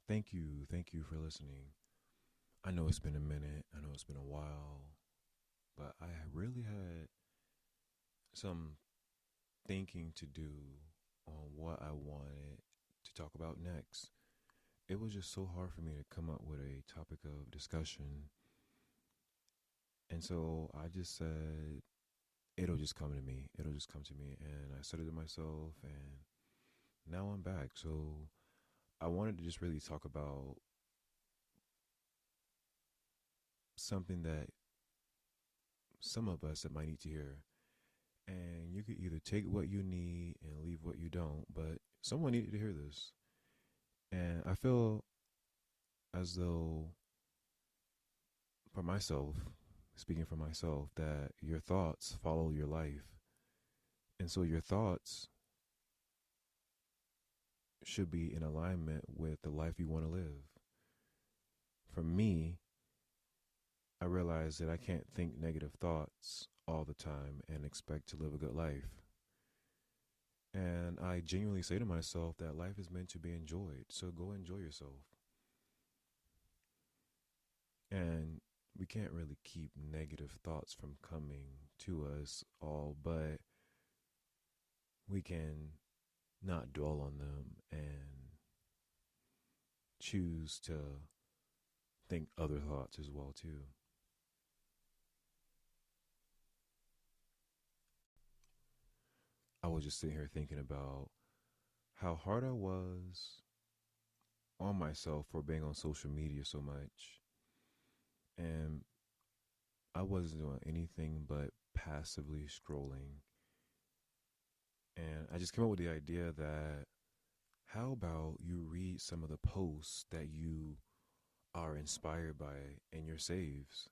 Thank you for listening. I know it's been a minute, I know it's been a while, but I really had some thinking to do on what I wanted to talk about next. It was just so hard for me to come up with a topic of discussion, and so I just said, it'll just come to me. It'll just come to me. And I said it to myself, and now I'm back. So I wanted to just really talk about something that some of us that might need to hear. And you could either take what you need and leave what you don't, but someone needed to hear this. And I feel as though, for myself, speaking for myself, that your thoughts follow your life. And so your thoughts should be in alignment with the life you want to live. For me, I realize that I can't think negative thoughts all the time and expect to live a good life. And I genuinely say to myself that life is meant to be enjoyed. So go enjoy yourself. And we can't really keep negative thoughts from coming to us all, but we can not dwell on them and choose to think other thoughts as well too. I was just sitting here thinking about how hard I was on myself for being on social media so much. And I wasn't doing anything but passively scrolling. And I just came up with the idea that how about you read some of the posts that you are inspired by in your saves?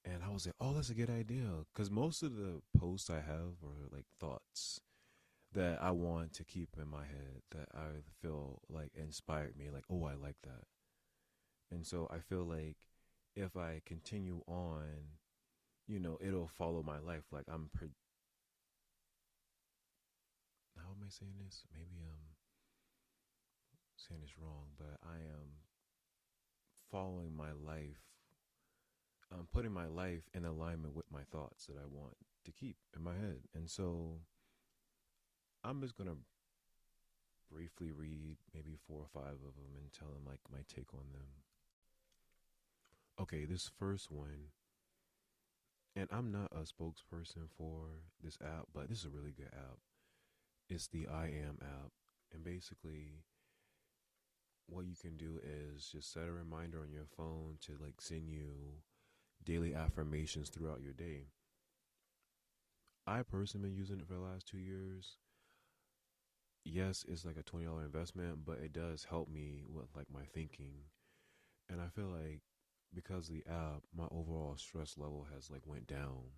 And I was like, oh, that's a good idea. Because most of the posts I have are like thoughts that I want to keep in my head that I feel like inspired me. Like, oh, I like that. And so I feel like if I continue on, it'll follow my life. Like how am I saying this? Maybe I'm saying this wrong, but I am following my life. I'm putting my life in alignment with my thoughts that I want to keep in my head. And so I'm just going to briefly read maybe four or five of them and tell them like my take on them. Okay, this first one, and I'm not a spokesperson for this app, but this is a really good app. It's the I Am app. And basically, what you can do is just set a reminder on your phone to like send you daily affirmations throughout your day. I personally been using it for the last 2 years. Yes, it's like a $20 investment, but it does help me with like my thinking. And I feel like because of the app, my overall stress level has like went down.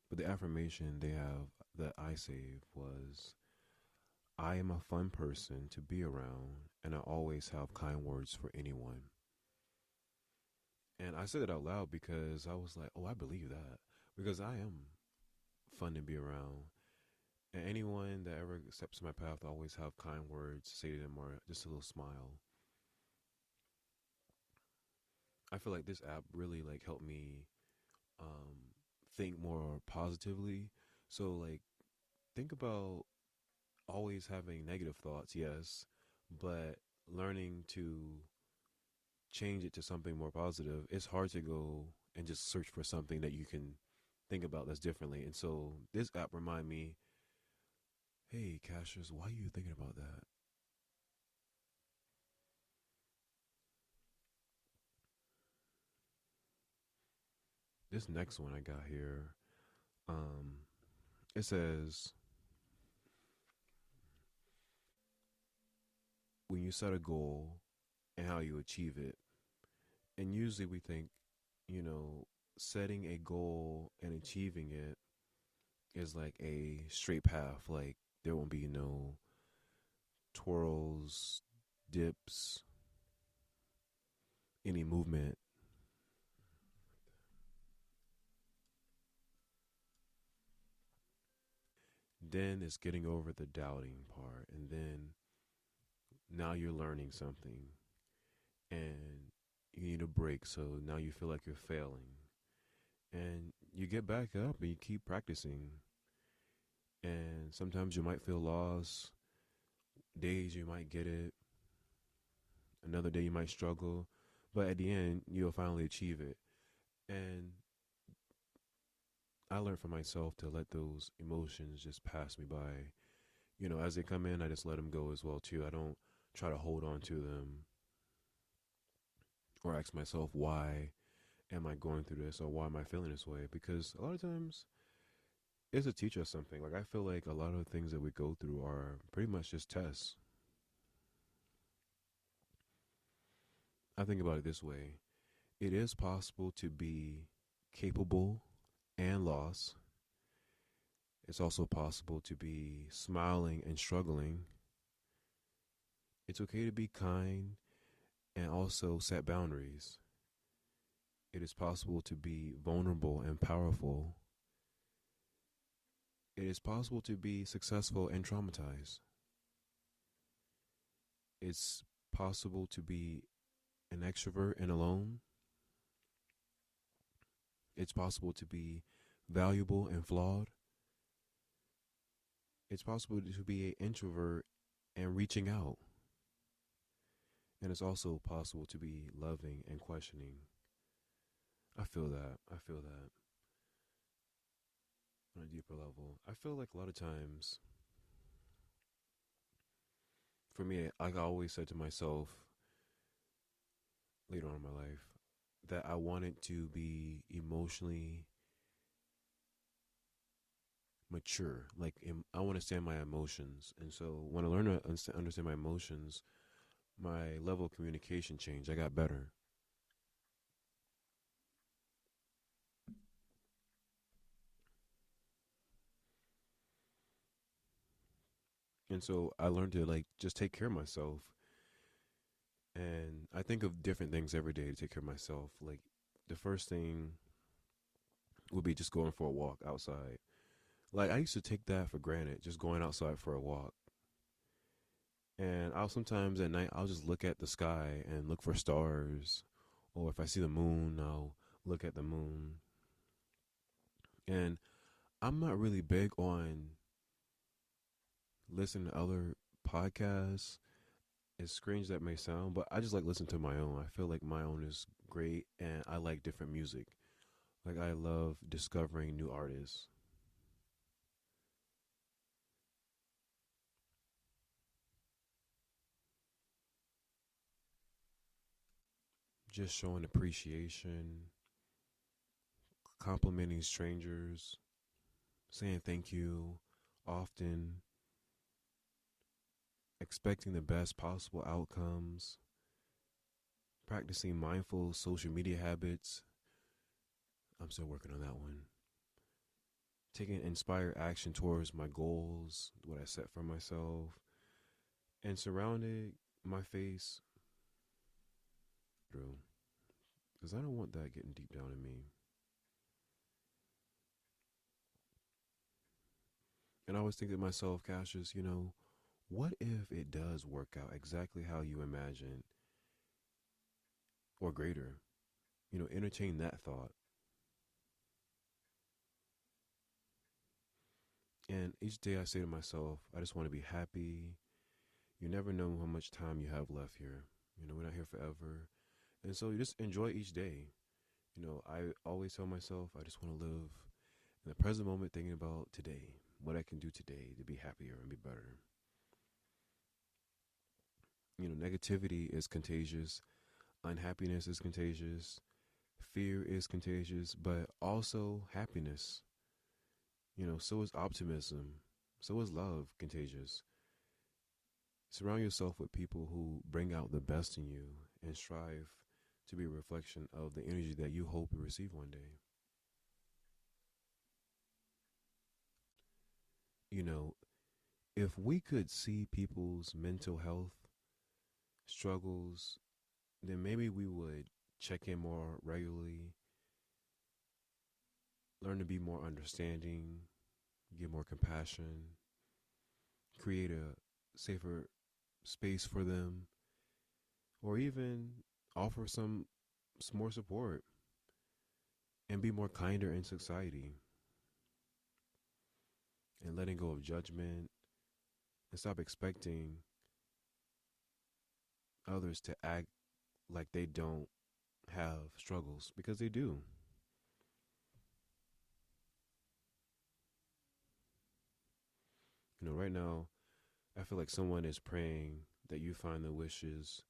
But the affirmation they have that I saved was, I am a fun person to be around and I always have kind words for anyone. And I said it out loud because I was like, oh, I believe that. Because I am fun to be around. And anyone that ever steps in my path, I always have kind words to say to them or just a little smile. I feel like this app really like helped me um, think more positively. So like think about always having negative thoughts, yes, but learning to change it to something more positive. It's hard to go and just search for something that you can think about that's differently. And so this app remind me, hey, Cassius, why are you thinking about that? This next one I got here, um, it says, when you set a goal and how you achieve it. And usually we think, you know, setting a goal and achieving it is like a straight path. Like there won't be no twirls, dips, any movement. then it's getting over the doubting part, and then now you're learning something, and you need a break, so now you feel like you're failing, and you get back up and you keep practicing, and sometimes you might feel lost. Days you might get it, another day you might struggle, but at the end you'll finally achieve it. And I learned for myself to let those emotions just pass me by. As they come in, I just let them go as well too. I don't try to hold on to them or ask myself, why am I going through this, or why am I feeling this way? Because a lot of times it's to teach us something. Like, I feel like a lot of the things that we go through are pretty much just tests. I think about it this way: it is possible to be capable and lost. It's also possible to be smiling and struggling. It's okay to be kind and also set boundaries. It is possible to be vulnerable and powerful. It is possible to be successful and traumatized. It's possible to be an extrovert and alone. It's possible to be valuable and flawed. It's possible to be an introvert and reaching out. And it's also possible to be loving and questioning. I feel that. I feel that on a deeper level. I feel like a lot of times, for me, like I always said to myself later on in my life, that I wanted to be emotionally mature. Like, I want to understand my emotions. And so when I learned to understand my emotions, my level of communication changed. I got better. And so I learned to, like, just take care of myself. And I think of different things every day to take care of myself. Like, the first thing would be just going for a walk outside. Like, I used to take that for granted, just going outside for a walk. And I'll sometimes at night, I'll just look at the sky and look for stars. Or if I see the moon, I'll look at the moon. And I'm not really big on listening to other podcasts, as strange that may sound, but I just like listening to my own. I feel like my own is great, and I like different music. Like, I love discovering new artists. Just showing appreciation, complimenting strangers, saying thank you often, expecting the best possible outcomes, practicing mindful social media habits. I'm still working on that one. Taking inspired action towards my goals, what I set for myself, and surrounding my face through. Because I don't want that getting deep down in me. And I always think to myself, Cassius, what if it does work out exactly how you imagine, or greater? Entertain that thought. And each day I say to myself, I just want to be happy. You never know how much time you have left here. We're not here forever. And so you just enjoy each day. I always tell myself I just want to live in the present moment, thinking about today, what I can do today to be happier and be better. Negativity is contagious, unhappiness is contagious, fear is contagious, but also happiness. So is optimism, so is love contagious. Surround yourself with people who bring out the best in you and strive to be a reflection of the energy that you hope to receive one day. You know, if we could see people's mental health struggles, then maybe we would check in more regularly, learn to be more understanding, give more compassion. create a safer space for them, or even offer some more support and be more kinder in society, and letting go of judgment and stop expecting others to act like they don't have struggles, because they do. Right now, I feel like someone is praying that you find the wishes.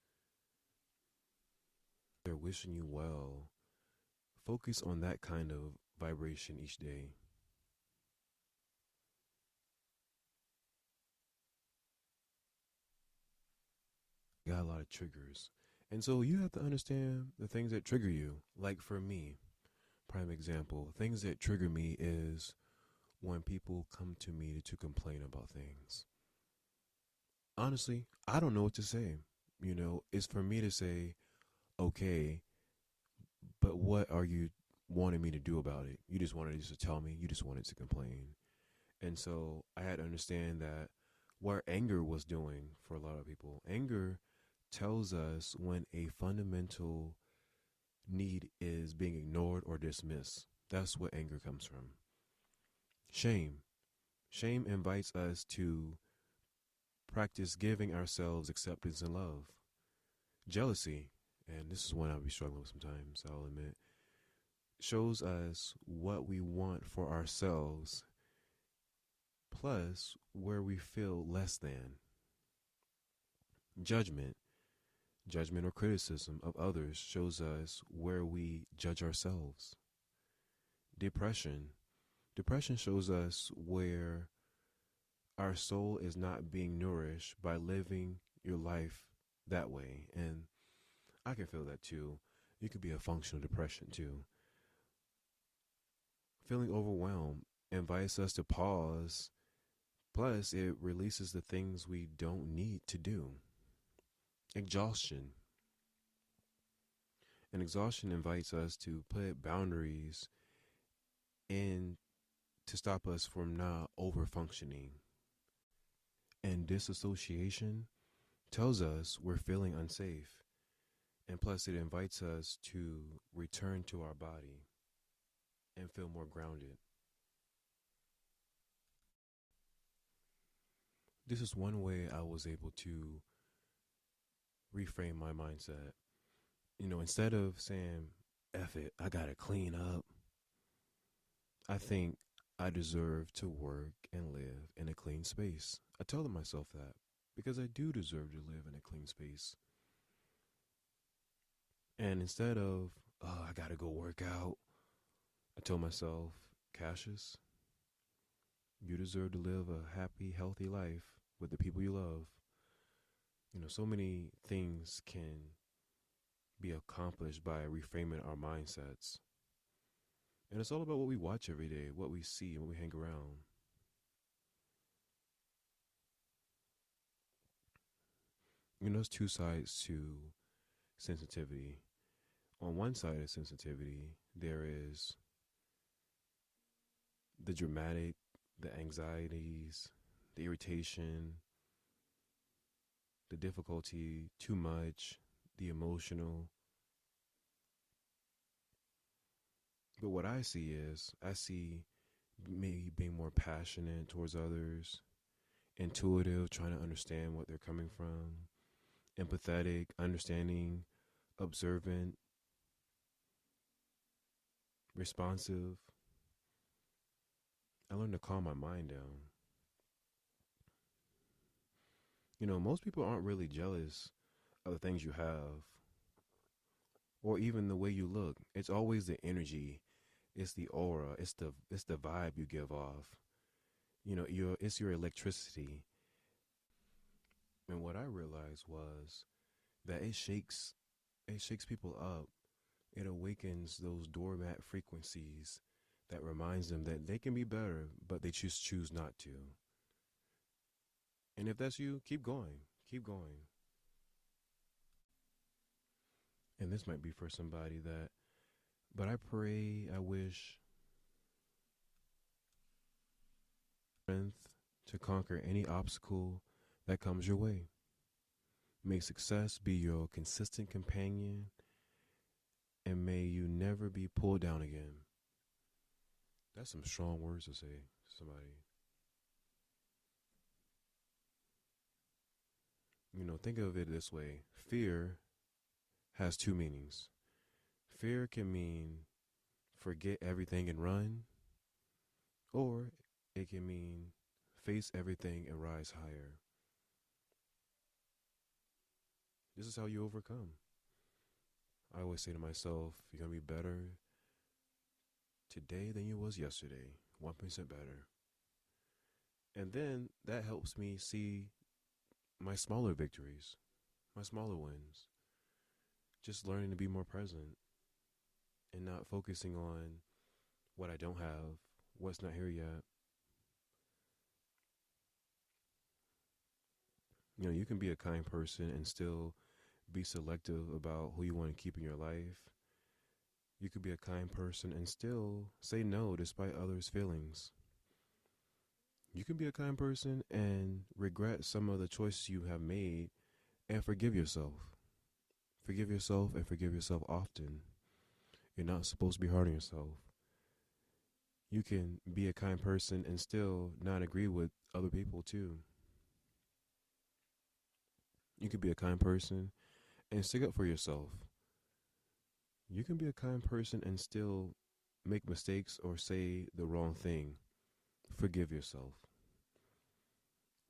They're wishing you well. Focus on that kind of vibration each day. Got a lot of triggers. And so you have to understand the things that trigger you. Like for me, prime example, things that trigger me is when people come to me to complain about things. Honestly, I don't know what to say. It's for me to say, okay, but what are you wanting me to do about it? You just wanted to tell me, you just wanted to complain. And so I had to understand that what anger was doing for a lot of people. Anger tells us when a fundamental need is being ignored or dismissed. That's what anger comes from. Shame. Shame invites us to practice giving ourselves acceptance and love. Jealousy, and this is one I'll be struggling with sometimes, I'll admit, shows us what we want for ourselves, plus where we feel less than. Judgment. Judgment or criticism of others shows us where we judge ourselves. Depression. Depression shows us where our soul is not being nourished by living your life that way. And I can feel that too. It could be a functional depression too. Feeling overwhelmed invites us to pause. Plus, it releases the things we don't need to do. Exhaustion. And exhaustion invites us to put boundaries in to stop us from not over functioning. And disassociation tells us we're feeling unsafe. And plus, it invites us to return to our body and feel more grounded. This is one way I was able to reframe my mindset. Instead of saying, F it, I gotta clean up, I think I deserve to work and live in a clean space. I tell myself that because I do deserve to live in a clean space. And instead of, oh, I gotta go work out, I tell myself, Cassius, you deserve to live a happy, healthy life with the people you love. So many things can be accomplished by reframing our mindsets. And it's all about what we watch every day, what we see, and what we hang around. There's two sides to sensitivity. On one side of sensitivity, there is the dramatic, the anxieties, the irritation, the difficulty, too much, the emotional. But what I see me being more passionate towards others, intuitive, trying to understand what they're coming from, empathetic, understanding, observant, responsive. I learned to calm my mind down. Most people aren't really jealous of the things you have or even the way you look. It's always the energy, it's the aura, it's the vibe you give off. It's your electricity. And what I realized was that it shakes people up. It awakens those doormat frequencies that reminds them that they can be better, but they choose not to. And if that's you, keep going. Keep going. And this might be for somebody that, but I pray, I wish strength to conquer any obstacle that comes your way. May success be your consistent companion, and may you never be pulled down again. That's some strong words to say to somebody. Think of it this way: fear has two meanings. Fear can mean forget everything and run, or it can mean face everything and rise higher. This is how you overcome. I always say to myself, you're going to be better today than you was yesterday, 1% better. And then that helps me see my smaller victories, my smaller wins. Just learning to be more present and not focusing on what I don't have, what's not here yet. You can be a kind person and still be selective about who you want to keep in your life. You could be a kind person and still say no despite others' feelings. You can be a kind person and regret some of the choices you have made and forgive yourself. Forgive yourself and forgive yourself often. You're not supposed to be hard on yourself. You can be a kind person and still not agree with other people too. You can be a kind person and stick up for yourself. You can be a kind person and still make mistakes or say the wrong thing. Forgive yourself.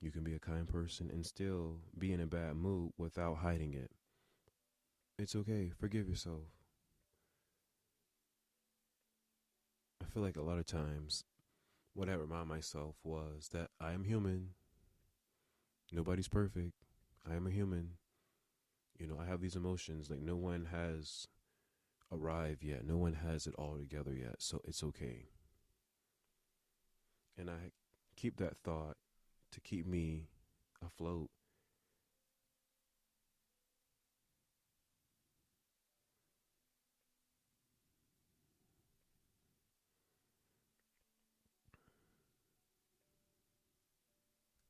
You can be a kind person and still be in a bad mood without hiding it. It's okay. Forgive yourself. I feel like a lot of times what I remind myself was that I am human. Nobody's perfect. I am a human. I have these emotions. Like, no one has arrived yet. No one has it all together yet. So it's okay. And I keep that thought to keep me afloat.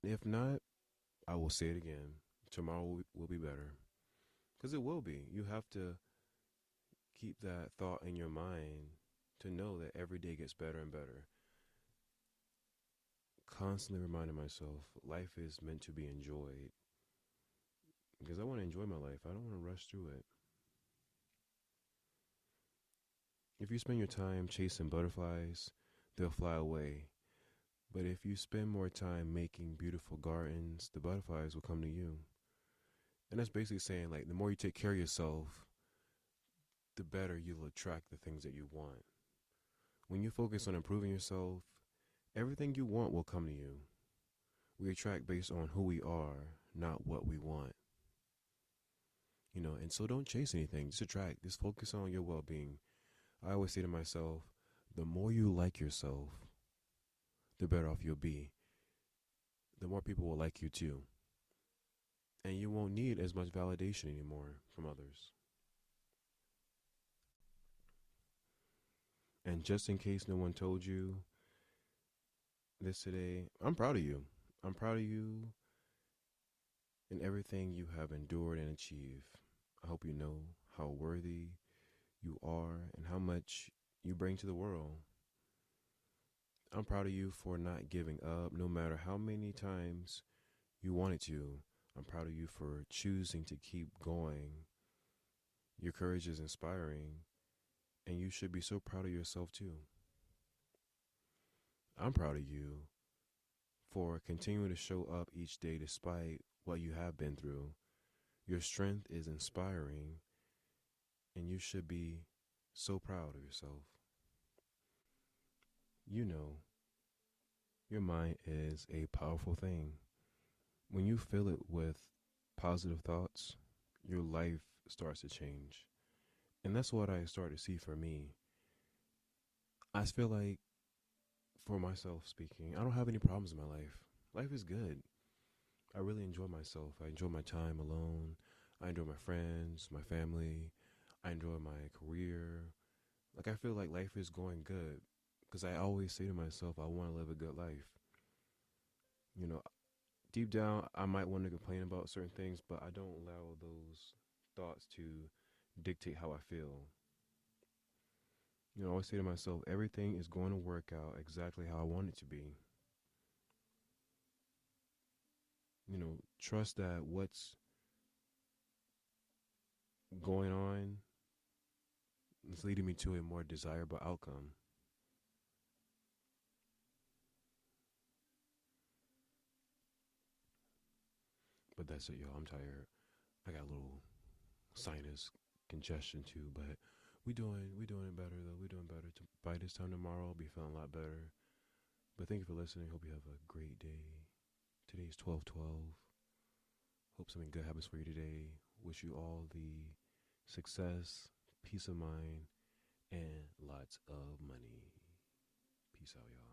If not, I will say it again. Tomorrow will be better. Because it will be. You have to keep that thought in your mind to know that every day gets better and better. Constantly reminding myself life is meant to be enjoyed because I want to enjoy my life. I don't want to rush through it. If you spend your time chasing butterflies, they'll fly away. But if you spend more time making beautiful gardens, the butterflies will come to you. And that's basically saying, like, the more you take care of yourself, the better you'll attract the things that you want. When you focus on improving yourself, everything you want will come to you. We attract based on who we are, not what we want. And so don't chase anything. Just attract. Just focus on your well being. I always say to myself, the more you like yourself, the better off you'll be. The more people will like you too. And you won't need as much validation anymore from others. And just in case no one told you this today, I'm proud of you. I'm proud of you and everything you have endured and achieved. I hope you know how worthy you are and how much you bring to the world. I'm proud of you for not giving up no matter how many times you wanted to. I'm proud of you for choosing to keep going. Your courage is inspiring, and you should be so proud of yourself too. I'm proud of you for continuing to show up each day despite what you have been through. Your strength is inspiring, and you should be so proud of yourself. You know, your mind is a powerful thing. When you fill it with positive thoughts, your life starts to change. And that's what I start to see for me. I feel like, for myself speaking, I don't have any problems in my life. Life is good. I really enjoy myself. I enjoy my time alone. I enjoy my friends, my family. I enjoy my career. Like, I feel like life is going good because I always say to myself, I want to live a good life. You know, deep down, I might want to complain about certain things, but I don't allow those thoughts to dictate how I feel. I always say to myself, everything is going to work out exactly how I want it to be. Trust that what's going on is leading me to a more desirable outcome. But that's it, y'all. I'm tired. I got a little sinus congestion too, but we doing better though. We doing better. By this time tomorrow, I'll be feeling a lot better. But thank you for listening. Hope you have a great day. Today's 12/12. Hope something good happens for you today. Wish you all the success, peace of mind, and lots of money. Peace out, y'all.